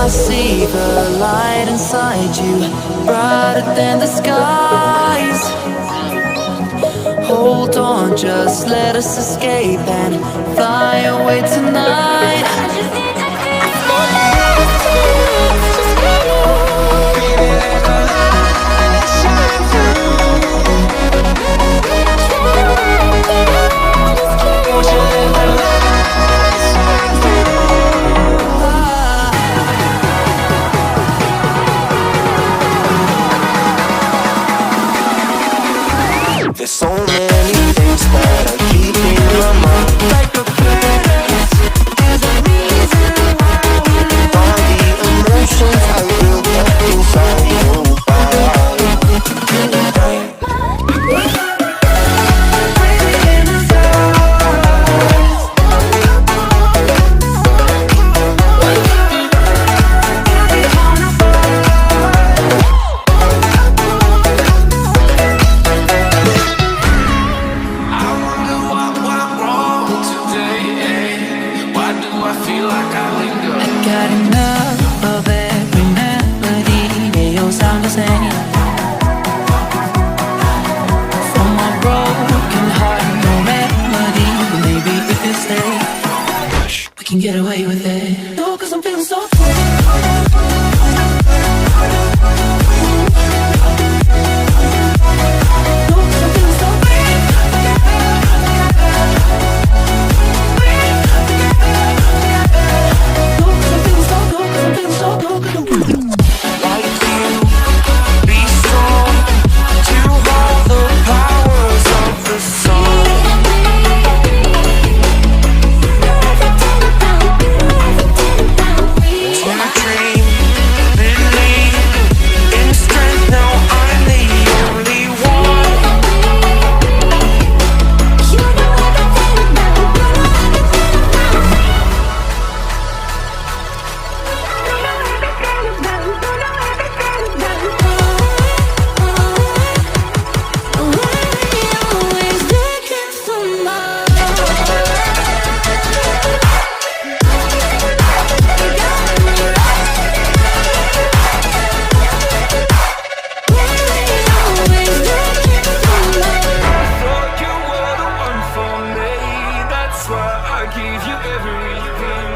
see the light inside you, brighter than the skies. Hold on, just let us escape and fly away tonight. There's so many things that are keeping my mind like a past. There's a reason why all the emotions I built up inside your body. Got enough of every melody. They all sound the same. From my broken heart, no remedy. But maybe if you stay, we can get away with it. No, 'cause I'm feeling so free. I gave you everything.